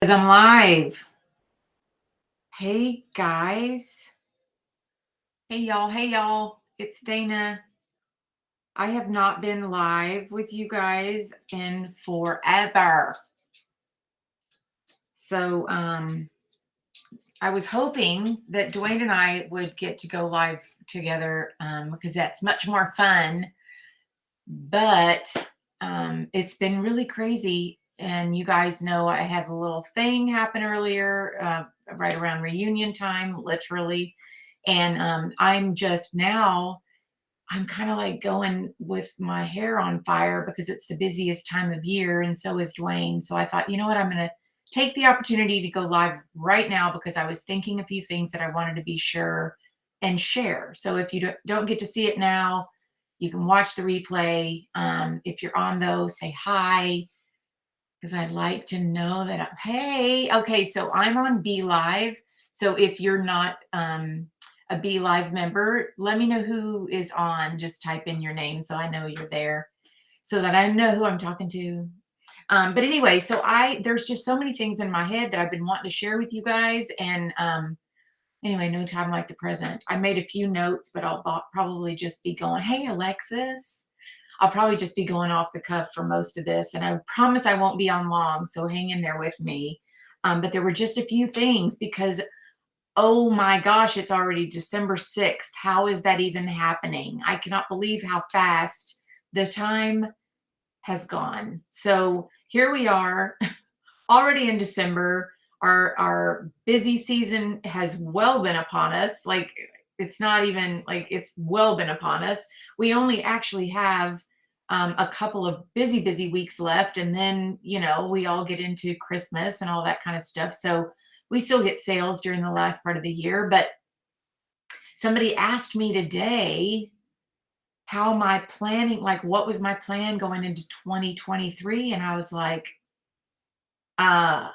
Because I'm live. Hey guys. Hey y'all. Hey y'all. It's Dana. I have not been live with you guys in forever. So I was hoping that Dwayne and I would get to go live together because that's much more fun. But it's been really crazy. And you guys know I had a little thing happen earlier, right around reunion time, literally. And I'm just now, I'm kind of like going with my hair on fire because it's the busiest time of year. And so is Dwayne. So I thought, you know what? I'm going to take the opportunity to go live right now because I was thinking a few things that I wanted to be sure and share. So if you don't get to see it now, you can watch the replay. If you're on those, say hi because I'd like to know that. Hey, okay, so I'm on Be Live. So if you're not a Be Live member, let me know who is on. Just type in your name so I know you're there, so that I know who I'm talking to. But anyway, so there's just so many things in my head that I've been wanting to share with you guys, and anyway, no time like the present. I made a few notes, but I'll probably just be going, hey, Alexis. I'll probably just be going off the cuff for most of this. And I promise I won't be on long. So hang in there with me. But there were just a few things because, oh my gosh, it's already December 6th. How is that even happening? I cannot believe how fast the time has gone. So here we are already in December. Our busy season has well been upon us. Like it's not even like it's well been upon us. We only actually have a couple of busy weeks left, and then we all get into Christmas and all that kind of stuff. So we still get sales during the last part of the year. But somebody asked me today how my planning, like what was my plan going into 2023, and I was like, uh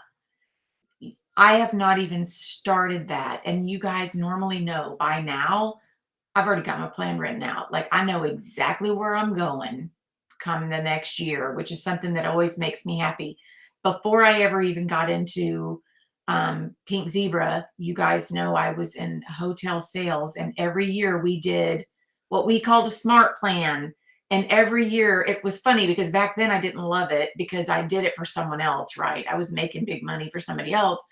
I have not even started that. And you guys normally know by now, I've already got my plan written out. Like I know exactly where I'm going come the next year, which is something that always makes me happy. Before I ever even got into Pink Zebra, you guys know I was in hotel sales, and every year we did what we called a smart plan. And every year it was funny because back then I didn't love it because I did it for someone else, right? I was making big money for somebody else.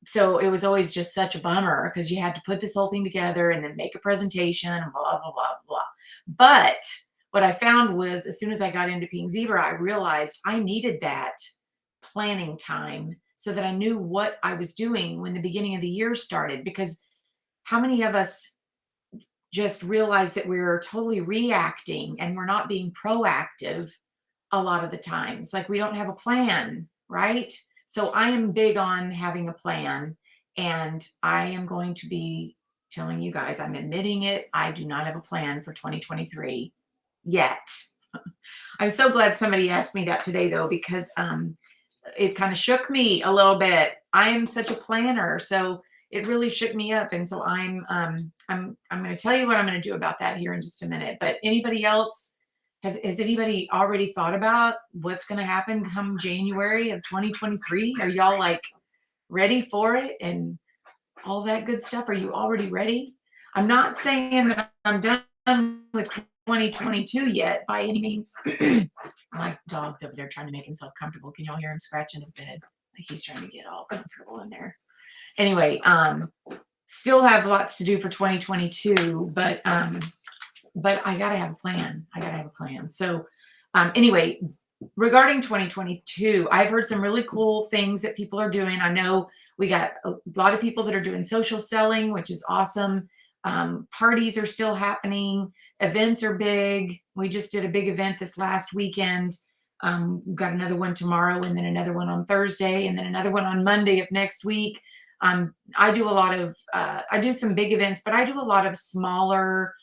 So it was always just such a bummer because you had to put this whole thing together and then make a presentation and blah, blah, blah, blah. But what I found was as soon as I got into Pink Zebra, I realized I needed that planning time so that I knew what I was doing when the beginning of the year started. Because how many of us just realize that we're totally reacting and we're not being proactive a lot of the times? Like we don't have a plan, right? So I am big on having a plan, and I am going to be telling you guys, I'm admitting it. I do not have a plan for 2023 yet. I'm so glad somebody asked me that today though, because it kind of shook me a little bit. I am such a planner, so it really shook me up, and so I'm going to tell you what I'm going to do about that here in just a minute. But anybody else? Has anybody already thought about what's going to happen come January of 2023? Are y'all like ready for it and all that good stuff? Are you already ready? I'm not saying that I'm done with 2022 yet by any means. My dog's over there trying to make himself comfortable. Can y'all hear him scratching his bed? Like he's trying to get all comfortable in there. Anyway, still have lots to do for 2022, but I gotta have a plan. I gotta have a plan. So anyway, regarding 2022, I've heard some really cool things that people are doing. I know we got a lot of people that are doing social selling, which is awesome. Parties are still happening. Events are big. We just did a big event this last weekend. We've got another one tomorrow, and then another one on Thursday, and then another one on Monday of next week. I do a lot of, I do some big events, but I do a lot of smaller,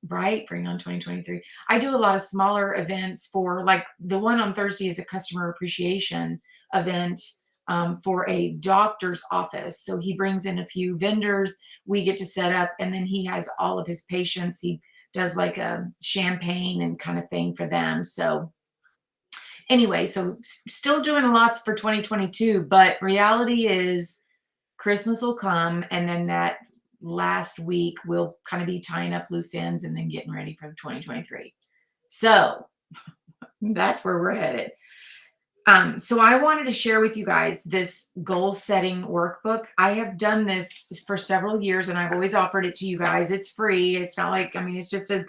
right, bring on 2023. I do a lot of smaller events. For like the one on Thursday is a customer appreciation event for a doctor's office. So he brings in a few vendors, we get to set up, and then he has all of his patients. He does like a champagne and kind of thing for them. So Anyway, so still doing lots for 2022, but reality is Christmas will come, and then that last week we'll kind of be tying up loose ends and then getting ready for 2023. So that's where we're headed. So I wanted to share with you guys this goal setting workbook. I have done this for several years and I've always offered it to you guys. It's free. It's not like, I mean, just a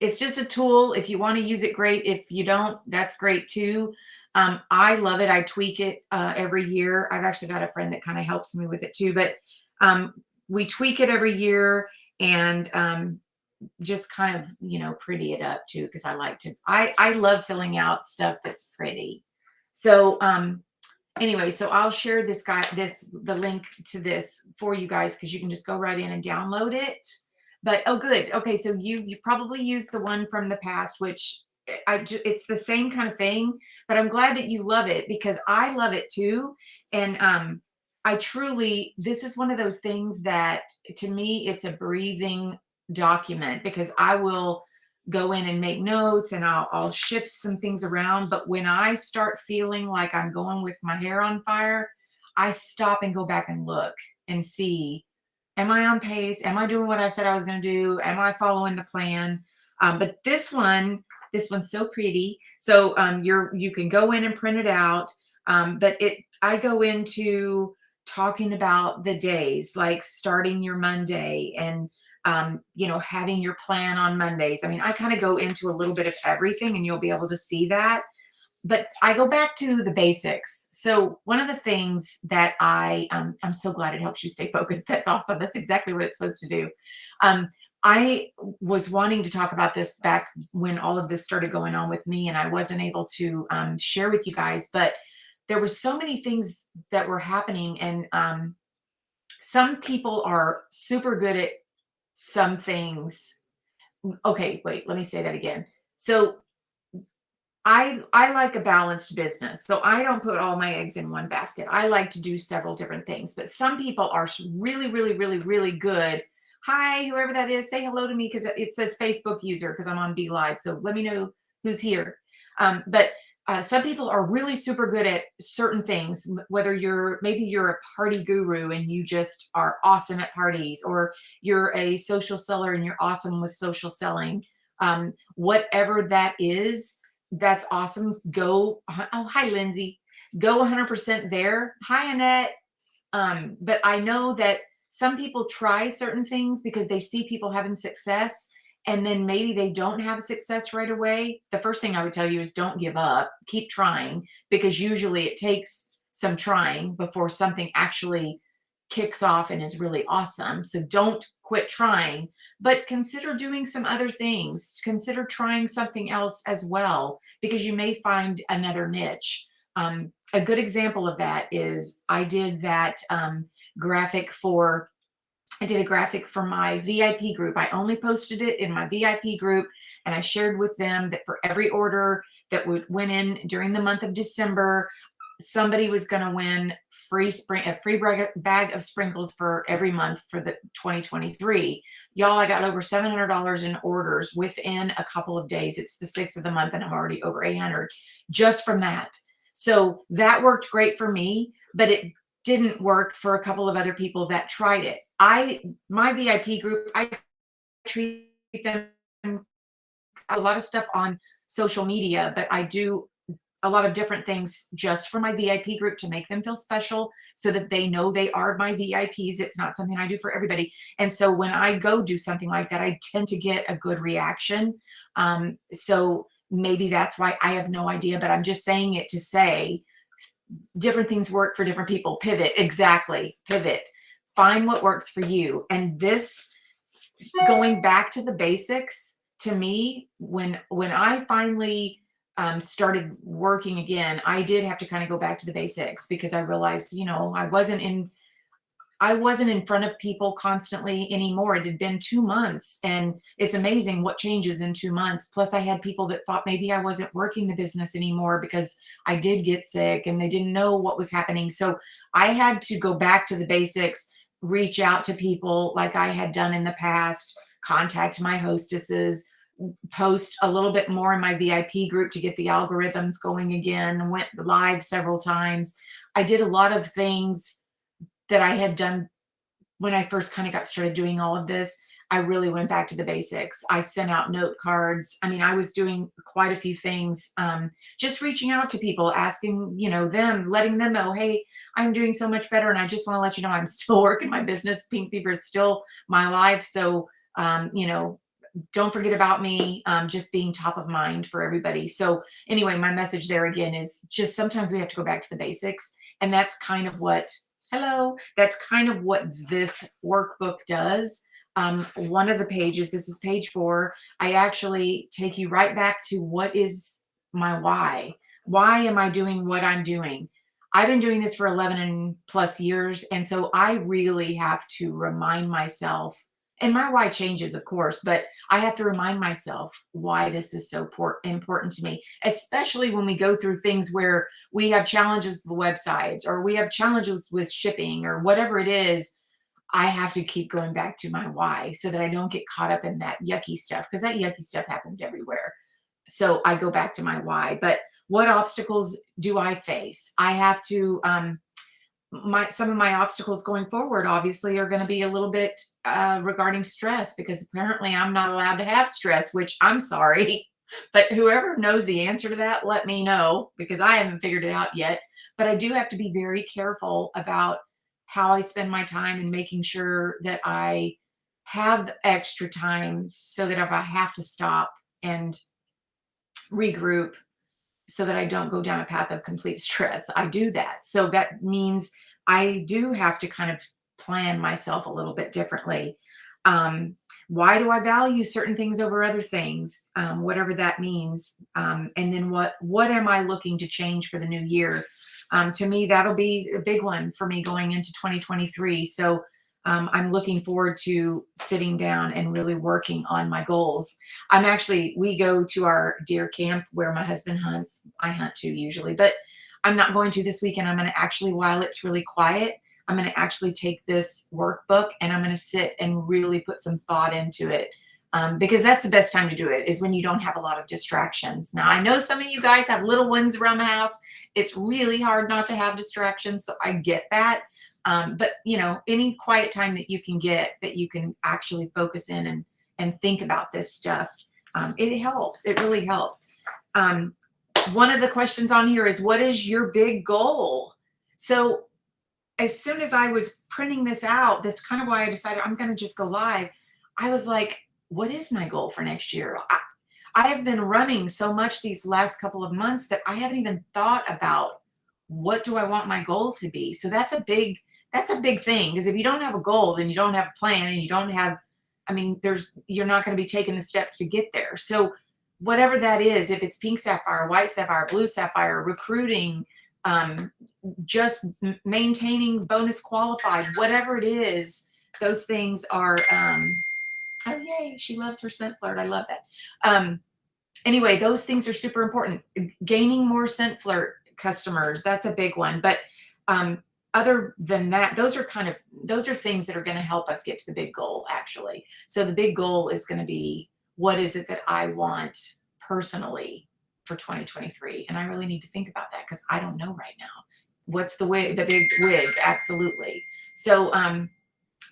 it's just a tool. If you want to use it, great. If you don't, that's great too. I love it. I tweak it every year. I've actually got a friend that kind of helps me with it too, but um, we tweak it every year and just kind of, pretty it up too, because I love filling out stuff that's pretty. So anyway, so I'll share the link to this for you guys because you can just go right in and download it. But oh, good. Okay, so you probably used the one from the past, which it's the same kind of thing. But I'm glad that you love it because I love it too. And I truly, this is one of those things that to me, it's a breathing document because I will go in and make notes and I'll shift some things around. But when I start feeling like I'm going with my hair on fire, I stop and go back and look and see, am I on pace? Am I doing what I said I was going to do? Am I following the plan? But this one's so pretty. So you can go in and print it out. But I go into talking about the days, like starting your Monday and having your plan on Mondays. I mean, I kind of go into a little bit of everything and you'll be able to see that. But I go back to the basics. So one of the things that I'm so glad it helps you stay focused. That's awesome. That's exactly what it's supposed to do. Um, I was wanting to talk about this back when all of this started going on with me, and I wasn't able to share with you guys. But there were so many things that were happening, and some people are super good at some things. Okay, wait, let me say that again. So I like a balanced business. So I don't put all my eggs in one basket. I like to do several different things, but some people are really, really, really, really good. Hi, whoever that is, say hello to me because it says Facebook user because I'm on B Live. So let me know who's here. But some people are really super good at certain things, whether maybe you're a party guru and you just are awesome at parties, or you're a social seller and you're awesome with social selling. Whatever that is, that's awesome. Go. Oh, hi, Lindsay. Go 100% there. Hi, Annette. But I know that some people try certain things because they see people having success and then maybe they don't have success right away. The first thing I would tell you is don't give up. Keep trying because usually it takes some trying before something actually kicks off and is really awesome. So don't quit trying, but consider doing some other things. Consider trying something else as well, because you may find another niche. A good example of that is I did that graphic for I did a graphic for my VIP group. I only posted it in my VIP group, and I shared with them that for every order that went in during the month of December, somebody was going to win a free bag of sprinkles for every month for the 2023. Y'all, I got over $700 in orders within a couple of days. It's the 6th of the month and I'm already over 800 just from that. So that worked great for me, but it didn't work for a couple of other people that tried it. My VIP group, I treat them a lot of stuff on social media, but I do a lot of different things just for my VIP group to make them feel special so that they know they are my VIPs. It's not something I do for everybody. And so when I go do something like that, I tend to get a good reaction. So maybe that's why. I have no idea, but I'm just saying it to say different things work for different people. Pivot. Exactly. Pivot. Find what works for you. And this, going back to the basics, to me, when I finally started working again, I did have to kind of go back to the basics because I realized, I wasn't in front of people constantly anymore. It had been 2 months, and it's amazing what changes in 2 months. Plus I had people that thought maybe I wasn't working the business anymore because I did get sick and they didn't know what was happening. So I had to go back to the basics, reach out to people like I had done in the past, contact my hostesses, post a little bit more in my VIP group to get the algorithms going again, went live several times. I did a lot of things that I had done when I first kind of got started doing all of this. I really went back to the basics. I sent out note cards. I mean, I was doing quite a few things, just reaching out to people, asking, them, letting them know, hey, I'm doing so much better. And I just want to let you know I'm still working my business. Pink Zebra is still my life. So, don't forget about me, just being top of mind for everybody. So anyway, my message there again is just sometimes we have to go back to the basics. And that's kind of what, hello, that's kind of what this workbook does. One of the pages, this is page 4, I actually take you right back to what is my why. Why am I doing what I'm doing? I've been doing this for 11 and plus years. And so I really have to remind myself, and my why changes, of course, but I have to remind myself why this is so important to me, especially when we go through things where we have challenges with the website or we have challenges with shipping or whatever it is. I have to keep going back to my why so that I don't get caught up in that yucky stuff, because that yucky stuff happens everywhere. So I go back to my why. But what obstacles do I face? I have to some of my obstacles going forward obviously are going to be a little bit regarding stress, because apparently I'm not allowed to have stress, which I'm sorry. But whoever knows the answer to that, let me know, because I haven't figured it out yet. But I do have to be very careful about how I spend my time and making sure that I have extra time so that if I have to stop and regroup, so that I don't go down a path of complete stress. I do that. So that means I do have to kind of plan myself a little bit differently. Um, why do I value certain things over other things? Whatever that means. And then what am I looking to change for the new year? To me, that'll be a big one for me going into 2023. So I'm looking forward to sitting down and really working on my goals. We go to our deer camp where my husband hunts. I hunt too usually, but I'm not going to this weekend. I'm going to actually, while it's really quiet, I'm going to actually take this workbook and I'm going to sit and really put some thought into it. Because that's the best time to do it, is when you don't have a lot of distractions. Now, I know some of you guys have little ones around the house. It's really hard not to have distractions. So I get that. But any quiet time that you can get, that you can actually focus in and think about this stuff, it helps. It really helps. One of the questions on here is, what is your big goal? So as soon as I was printing this out, that's kind of why I decided I'm going to just go live. I was like, what is my goal for next year? I have been running so much these last couple of months that I haven't even thought about what do I want my goal to be. So that's a big thing, because if you don't have a goal, then you don't have a plan, and you don't have, you're not going to be taking the steps to get there. So whatever that is, if it's pink sapphire, white sapphire, blue sapphire, recruiting, just maintaining bonus qualified, whatever it is, those things are, oh yay, she loves her scent flirt. I love that. Anyway, those things are super important. Gaining more scent flirt customers, that's a big one. But other than that, those are things that are going to help us get to the big goal, actually. So the big goal is going to be, what is it that I want personally for 2023? And I really need to think about that, because I don't know right now. What's the big wig? Absolutely. So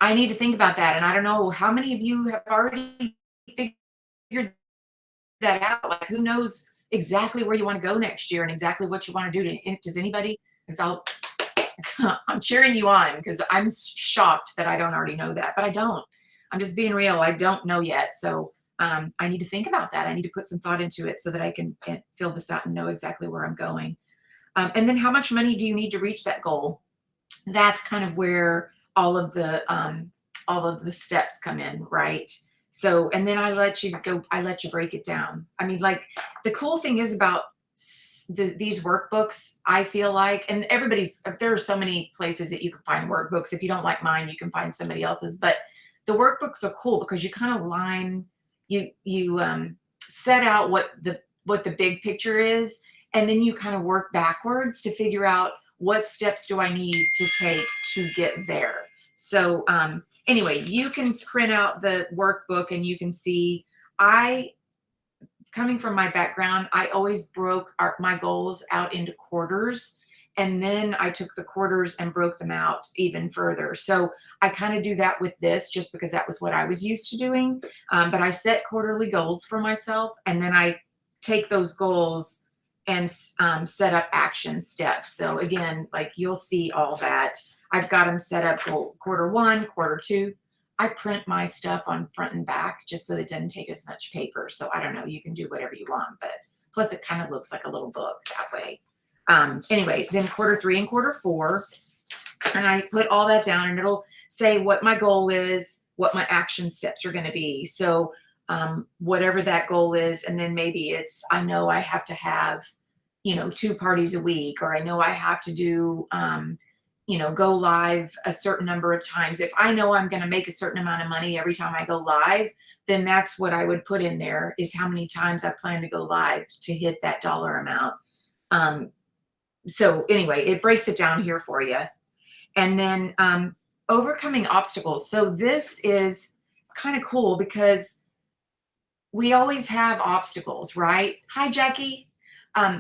I need to think about that. And I don't know how many of you have already figured that out. Like, who knows exactly where you want to go next year and exactly what you want to do? Does anybody? Because I'm cheering you on, because I'm shocked that I don't already know that, but I don't. I'm just being real. I don't know yet. So I need to think about that. I need to put some thought into it so that I can fill this out and know exactly where I'm going. And then, how much money do you need to reach that goal? That's kind of where all of the steps come in, right? So, and then I let you break it down. Like, the cool thing is about these workbooks, I feel like, and there are so many places that you can find workbooks. If you don't like mine, you can find somebody else's, but the workbooks are cool because you kind of set out what the big picture is, and then you kind of work backwards to figure out, what steps do I need to take to get there. So anyway, you can print out the workbook and you can see, I coming from my background, I always broke my goals out into quarters. And then I took the quarters and broke them out even further. So I kind of do that with this just because that was what I was used to doing. But I set quarterly goals for myself, and then I take those goals and set up action steps. So again, like you'll see all that. I've got them set up quarter one, quarter two. I print my stuff on front and back just so it doesn't take as much paper. So I don't know, you can do whatever you want, but plus it kind of looks like a little book that way. Anyway, then quarter three and quarter four, and I put all that down, and it'll say what my goal is, what my action steps are going to be. So whatever that goal is, and then maybe it's, I know I have to have, 2 parties a week, or I know I have to do, go live a certain number of times. If I know I'm going to make a certain amount of money every time I go live, then that's what I would put in there, is how many times I plan to go live to hit that dollar amount. So anyway, it breaks it down here for you. And then overcoming obstacles. So this is kind of cool because we always have obstacles, right? Hi, Jackie.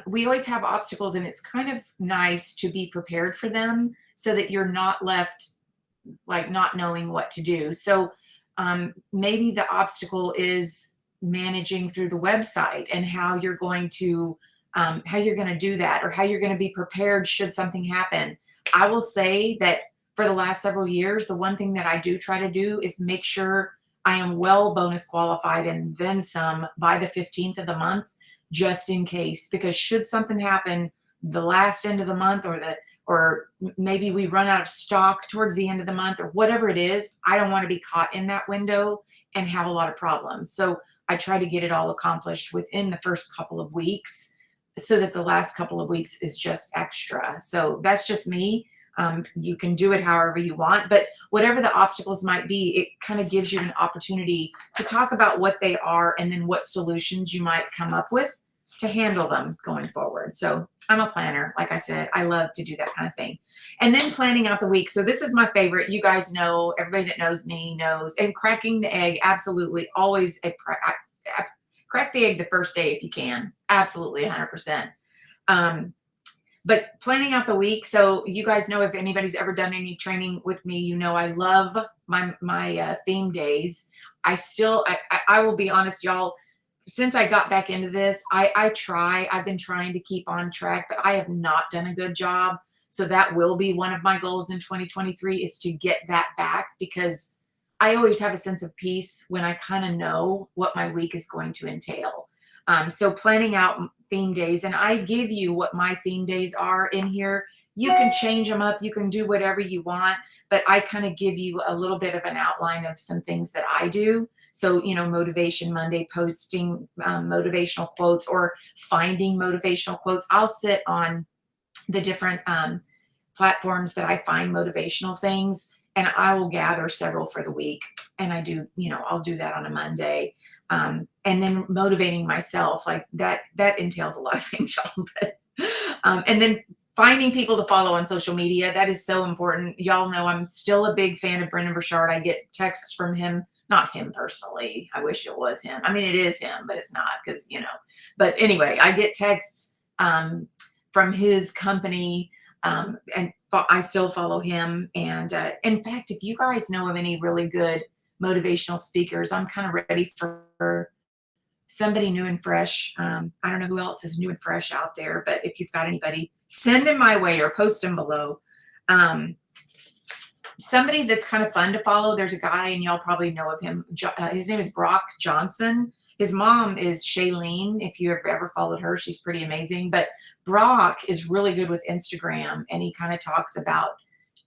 We always have obstacles, and it's kind of nice to be prepared for them so that you're not left like not knowing what to do. So maybe the obstacle is managing through the website and how you're going to do that, or how you're going to be prepared should something happen. I will say that for the last several years, the one thing that I do try to do is make sure I am well bonus qualified and then some by the 15th of the month, just in case, because should something happen the last end of the month, or maybe we run out of stock towards the end of the month, or whatever it is, I don't want to be caught in that window and have a lot of problems. So I try to get it all accomplished within the first couple of weeks, so that the last couple of weeks is just extra. So that's just me. You can do it however you want, but whatever the obstacles might be, it kind of gives you an opportunity to talk about what they are and then what solutions you might come up with to handle them going forward. So I'm a planner. Like I said, I love to do that kind of thing. And then planning out the week. So this is my favorite. You guys know, everybody that knows me knows, and cracking the egg, absolutely always crack the egg the first day if you can. Absolutely 100%. But planning out the week. So you guys know, if anybody's ever done any training with me, I love my theme days. I will be honest, y'all, since I got back into this, I've been trying to keep on track, but I have not done a good job. So that will be one of my goals in 2023, is to get that back, because I always have a sense of peace when I kind of know what my week is going to entail. So planning out theme days, and I give you what my theme days are in here. You can change them up. You can do whatever you want, but I kind of give you a little bit of an outline of some things that I do. So, Motivation Monday, posting motivational quotes, or finding motivational quotes. I'll sit on the different platforms that I find motivational things, and I will gather several for the week. And I do, I'll do that on a Monday. And then motivating myself, like that entails a lot of things, y'all. But, and then finding people to follow on social media. That is so important. Y'all know I'm still a big fan of Brendan Burchard. I get texts from him, not him personally. I wish it was him. I mean, it is him, but it's not, because, but anyway, I get texts from his company, and I still follow him. And in fact, if you guys know of any really good motivational speakers, I'm kind of ready for somebody new and fresh. I don't know who else is new and fresh out there, but if you've got anybody, send them my way or post them below. Somebody that's kind of fun to follow, there's a guy, and y'all probably know of him. His name is Brock Johnson. His mom is Shailene. If you have ever followed her, she's pretty amazing. But Brock is really good with Instagram, and he kind of talks about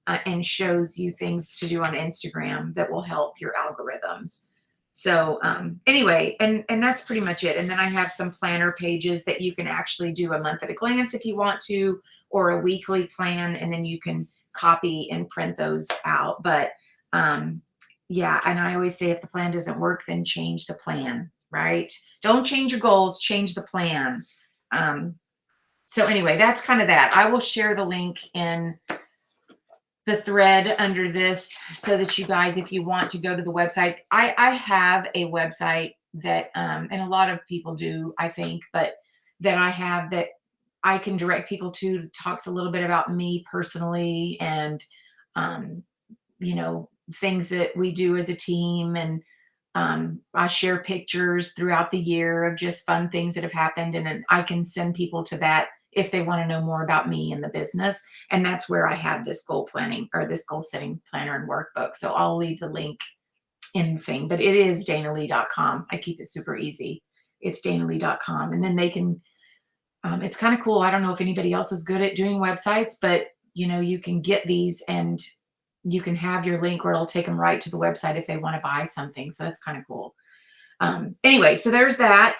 and shows you things to do on Instagram that will help your algorithms. So anyway, and that's pretty much it. And then I have some planner pages that you can actually do a month at a glance if you want to, or a weekly plan, and then you can copy and print those out. But yeah, and I always say, if the plan doesn't work, then change the plan, right? Don't change your goals, change the plan. So anyway, that's kind of that. I will share the link in the thread under this so that you guys, if you want to go to the website, I have a website that, and a lot of people do, I think, but that I have that I can direct people to talks a little bit about me personally and, um, things that we do as a team. And I share pictures throughout the year of just fun things that have happened. And then I can send people to that if they want to know more about me and the business. And that's where I have this goal planning or this goal setting planner and workbook. So I'll leave the link in the thing, but it is danalee.com. I keep it super easy. It's danalee.com. And then they can, it's kind of cool. I don't know if anybody else is good at doing websites, but you can get these and you can have your link where it'll take them right to the website if they want to buy something. So that's kind of cool. Anyway, so there's that.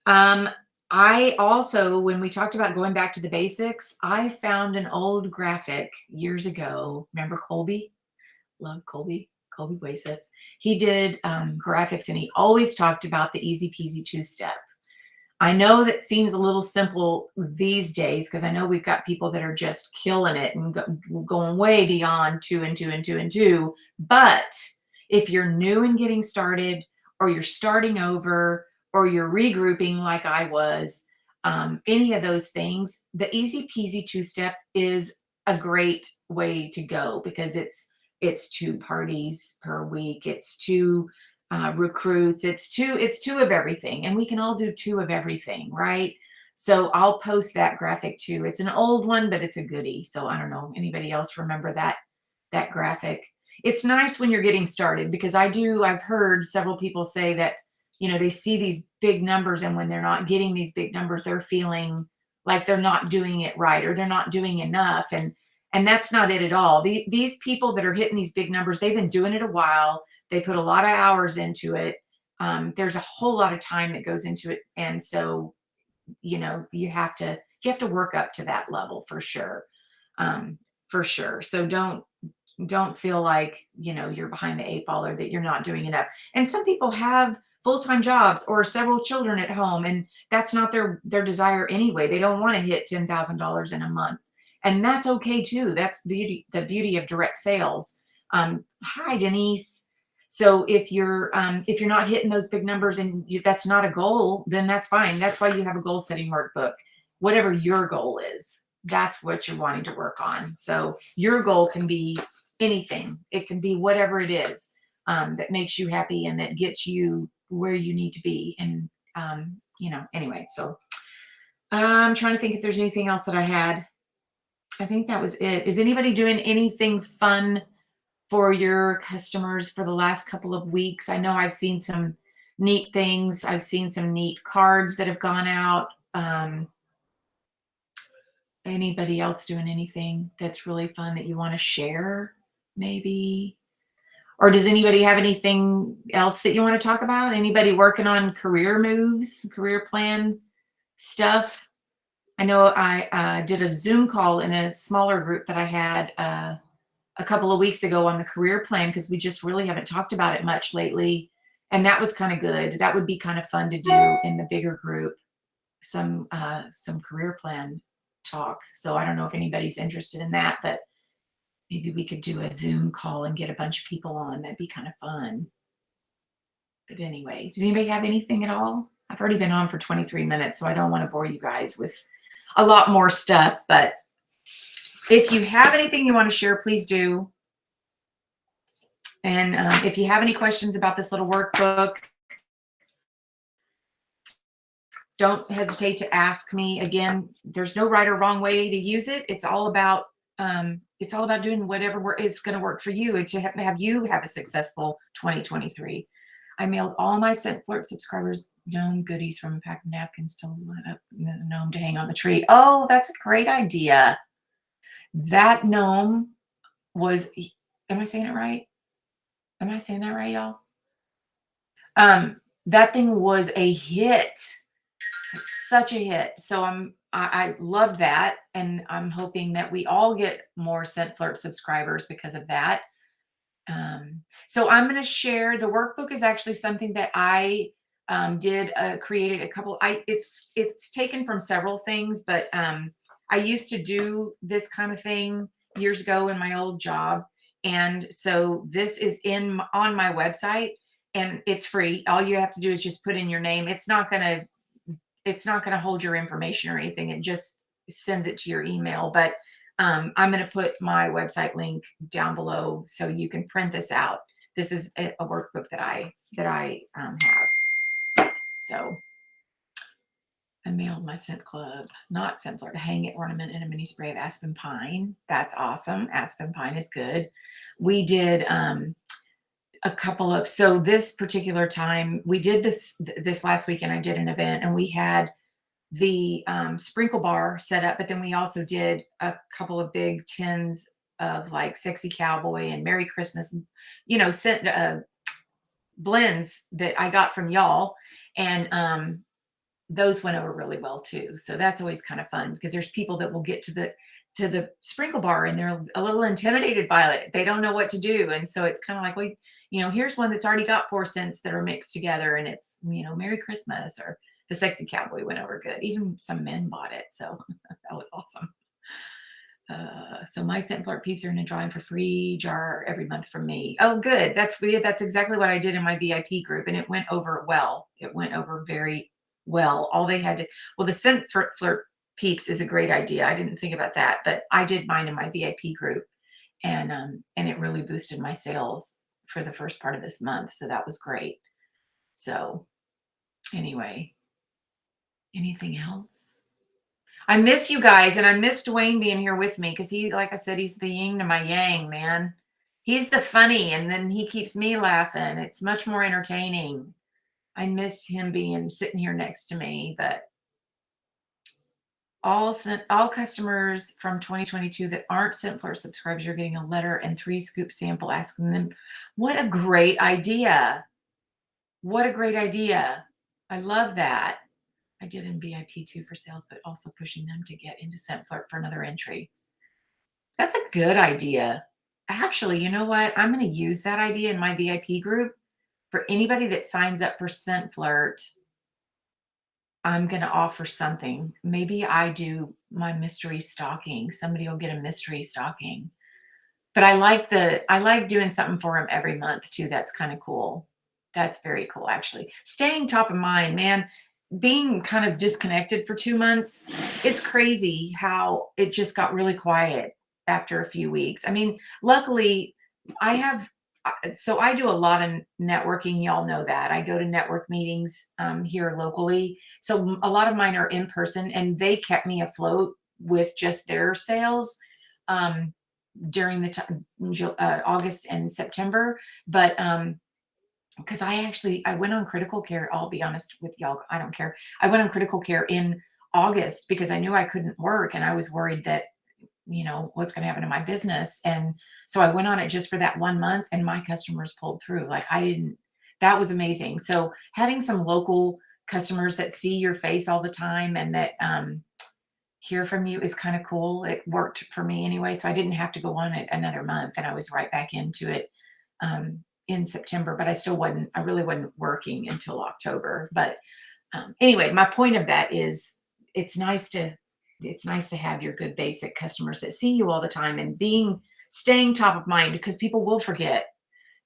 Um, I also, when we talked about going back to the basics, I found an old graphic years ago. Remember Colby? Love Colby. Colby Wayseth. He did graphics, and he always talked about the easy peasy two-step. I know that seems a little simple these days because I know we've got people that are just killing it and going way beyond 2 and 2 and 2 and 2. But if you're new and getting started, or you're starting over, or you're regrouping like I was, any of those things, the easy peasy two-step is a great way to go because it's 2 parties per week. It's 2 recruits. It's two of everything, and we can all do 2 of everything, right? So I'll post that graphic too. It's an old one, but it's a goodie. So I don't know anybody else remember that graphic. It's nice when you're getting started because I've heard several people say that they see these big numbers, and when they're not getting these big numbers, they're feeling like they're not doing it right or they're not doing enough. And that's not it at all. These people that are hitting these big numbers, they've been doing it a while. They put a lot of hours into it. There's a whole lot of time that goes into it. And so, you have to work up to that level for sure. For sure. So don't feel like, you're behind the 8 ball or that you're not doing enough. And some people have full-time jobs or several children at home, and that's not their desire anyway. They don't want to hit $10,000 in a month. And that's okay too. That's the beauty of direct sales. Hi, Denise. So if you're not hitting those big numbers and that's not a goal, then that's fine. That's why you have a goal setting workbook. Whatever your goal is, that's what you're wanting to work on. So your goal can be anything. It can be whatever it is that makes you happy and that gets you where you need to be. And anyway, so I'm trying to think if there's anything else that I had. I think that was it. Is anybody doing anything fun for your customers for the last couple of weeks? I know I've seen some neat things. I've seen some neat cards that have gone out. Anybody else doing anything that's really fun that you want to share, maybe? Or does anybody have anything else that you want to talk about? Anybody working on career moves, career plan stuff? I know I did a Zoom call in a smaller group that I had a couple of weeks ago on the career plan because we just really haven't talked about it much lately. And that was kind of good. That would be kind of fun to do in the bigger group, some career plan talk. So I don't know if anybody's interested in that, but maybe we could do a Zoom call and get a bunch of people on. That'd be kind of fun. But anyway, does anybody have anything at all? I've already been on for 23 minutes, so I don't want to bore you guys with a lot more stuff. But if you have anything you want to share, please do. And if you have any questions about this little workbook, don't hesitate to ask me. Again, there's no right or wrong way to use it. It's all about doing whatever is going to work for you and to have you have a successful 2023. I mailed all my Scent Flirt subscribers gnome goodies from a pack of napkins to let up the gnome to hang on the tree. Oh, that's a great idea. That gnome was, am I saying it right? Am I saying that right, y'all? That thing was a hit. It's such a hit. So I love that. And I'm hoping that we all get more Scent Flirt subscribers because of that. So I'm going to share the workbook is actually something that I created a couple. It's taken from several things, but I used to do this kind of thing years ago in my old job, and so this is on my website. and it's free. All you have to do is just put in your name. It's not gonna hold your information or anything. It just sends it to your email. But I'm gonna put my website link down below so you can print this out. This is a workbook that I have. So I mailed my scent club, not scent flirt, a hang it ornament and a mini spray of aspen pine. That's awesome. Aspen pine is good. We did a couple of, so this particular time we did this last weekend. I did an event and we had the sprinkle bar set up, but then we also did a couple of big tins of like Sexy Cowboy and Merry Christmas, scent blends that I got from y'all. And those went over really well too. So that's always kind of fun because there's people that will get to the sprinkle bar and they're a little intimidated by it. They don't know what to do. And so it's kind of like, here's one that's already got 4 scents that are mixed together and it's, Merry Christmas, or the Sexy Cowboy went over good. Even some men bought it. So that was awesome. So my Scent Flirt peeps are in a drawing for free jar every month from me. Oh, good. That's weird. That's exactly what I did in my VIP group. And it went over well. It went over very well. All they had to, well, the Scent Flirt peeps is a great idea. I didn't think about that, but I did mine in my VIP group and it really boosted my sales for the first part of this month. So that was great. So anyway, anything else? I miss you guys, and I miss Dwayne being here with me because he, like I said, he's the yin to my yang, man. He's the funny, and then he keeps me laughing. It's much more entertaining. I miss him sitting here next to me, but all customers from 2022 that aren't ScentFlirt subscribers are getting a letter and 3 scoop sample asking them, what a great idea. What a great idea. I love that. I did in VIP too for sales, but also pushing them to get into Scent Flirt for another entry. That's a good idea. Actually, you know what? I'm going to use that idea in my VIP group. For anybody that signs up for Scent Flirt, I'm going to offer something. Maybe I do my mystery stocking. Somebody will get a mystery stocking. But I like doing something for them every month too. That's kind of cool. That's very cool, actually. Staying top of mind, man. Being kind of disconnected for 2 months, it's crazy how it just got really quiet after a few weeks. I mean, luckily, I do a lot of networking. Y'all know that. I go to network meetings here locally. So a lot of mine are in person, and they kept me afloat with just their sales during the time, August and September. But because I went on critical care. I'll be honest with y'all. I don't care. I went on critical care in August because I knew I couldn't work and I was worried that, what's going to happen to my business. And so I went on it just for that 1 month and my customers pulled through. That was amazing. So having some local customers that see your face all the time and that, hear from you is kind of cool. It worked for me anyway. So I didn't have to go on it another month and I was right back into it. In September, but I really wasn't working until October. But anyway, my point of that is it's nice to have your good basic customers that see you all the time and staying top of mind because people will forget.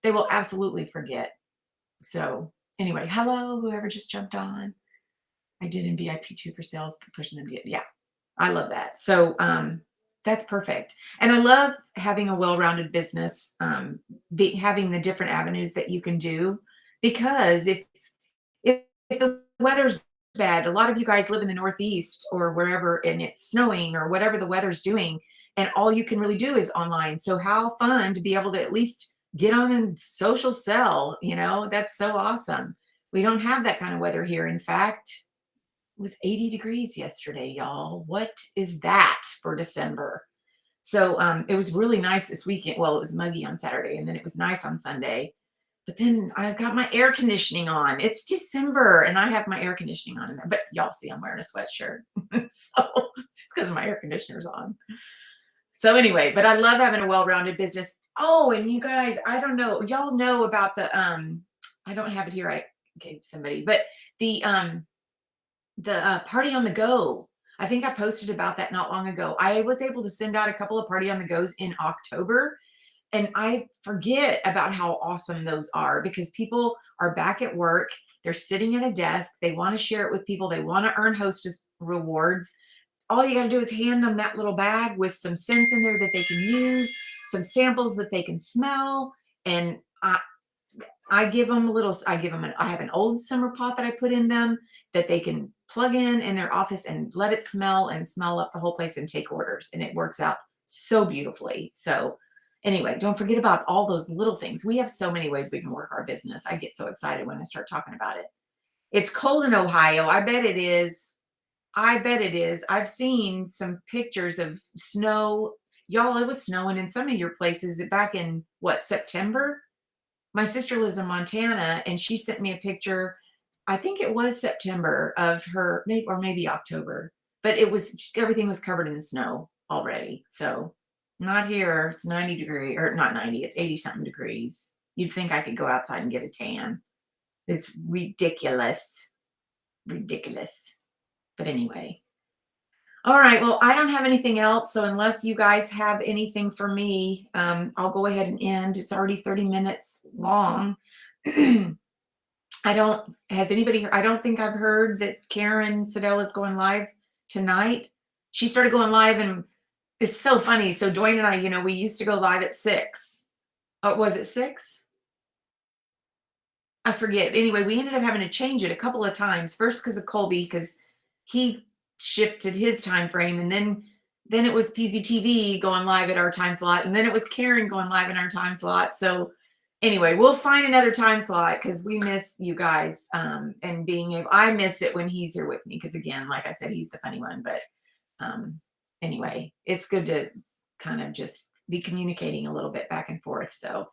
They will absolutely forget. So anyway, hello, whoever just jumped on. I did in VIP 2 for sales, pushing them to get, yeah, I love that. So that's perfect. And I love having a well-rounded business, having the different avenues that you can do, because if the weather's bad, a lot of you guys live in the Northeast or wherever, and it's snowing or whatever the weather's doing, and all you can really do is online. So how fun to be able to at least get on and social sell, that's so awesome. We don't have that kind of weather here. In fact, it was 80 degrees yesterday, y'all. What is that for December? So it was really nice this weekend. Well, it was muggy on Saturday, and then it was nice on Sunday. But then I got my air conditioning on. It's December, and I have my air conditioning on in there. But y'all see I'm wearing a sweatshirt. So it's because my air conditioner's on. So anyway, but I love having a well-rounded business. Oh, and you guys, I don't know. Y'all know about the I don't have it here. I gave somebody, but the party on the go. I think I posted about that not long ago. I was able to send out a couple of party on the goes in October, and I forget about how awesome those are because people are back at work. They're sitting at a desk. They want to share it with people. They want to earn hostess rewards. All you got to do is hand them that little bag with some scents in there that they can use, some samples that they can smell. And I give them a little, I have an old summer pot that I put in them that they can plug in their office and let it smell and smell up the whole place and take orders. And it works out so beautifully. So anyway, don't forget about all those little things. We have so many ways we can work our business. I get so excited when I start talking about it. It's cold in Ohio. I bet it is. I bet it is. I've seen some pictures of snow. Y'all, it was snowing in some of your places back in what, September? My sister lives in Montana and she sent me a picture. I think it was September of her, maybe, or maybe October, but everything was covered in snow already. So not here. It's 90 degree or not 90, it's 80 something degrees. You'd think I could go outside and get a tan. It's ridiculous. Ridiculous. But anyway. All right. Well, I don't have anything else. So unless you guys have anything for me, I'll go ahead and end. It's already 30 minutes long. I don't think I've heard that Karen Siddell is going live tonight. She started going live and it's so funny. So Dwayne and I, we used to go live at 6. Oh, was it 6? I forget. Anyway, we ended up having to change it a couple of times. First because of Colby, because he shifted his time frame, and then it was PZTV going live at our time slot, and then it was Karen going live in our time slot. So anyway, we'll find another time slot because we miss you guys, and I miss it when he's here with me because, again, like I said, he's the funny one. But anyway, it's good to kind of just be communicating a little bit back and forth. So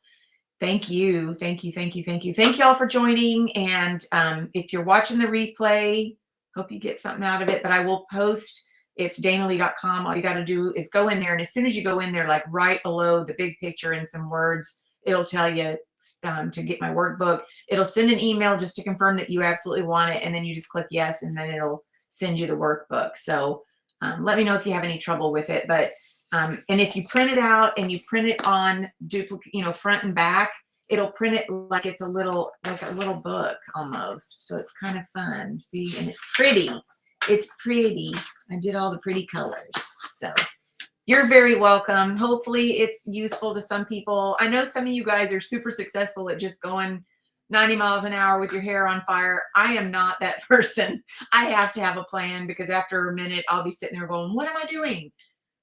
thank you. Thank you all for joining. And if you're watching the replay, hope you get something out of it. But I will post. It's danalee.com. All you got to do is go in there. And as soon as you go in there, like right below the big picture and some words, it'll tell you to get my workbook. It'll send an email just to confirm that you absolutely want it. And then you just click yes, and then it'll send you the workbook. So let me know if you have any trouble with it. But and if you print it out and you print it on duplicate, front and back, it'll print it like it's like a little book almost. So it's kind of fun. See, and it's pretty. It's pretty. I did all the pretty colors. So you're very welcome. Hopefully it's useful to some people. I know some of you guys are super successful at just going 90 miles an hour with your hair on fire. I am not that person. I have to have a plan because after a minute, I'll be sitting there going, what am I doing?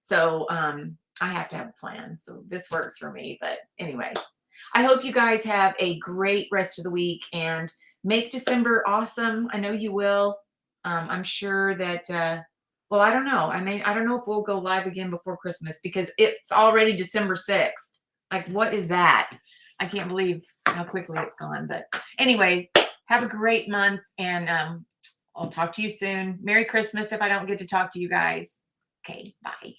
So I have to have a plan. So this works for me. But anyway, I hope you guys have a great rest of the week and make December awesome. I know you will. I'm sure that, well, I don't know. I don't know if we'll go live again before Christmas because it's already December 6th. Like, what is that? I can't believe how quickly it's gone. But anyway, have a great month and I'll talk to you soon. Merry Christmas if I don't get to talk to you guys. Okay, bye.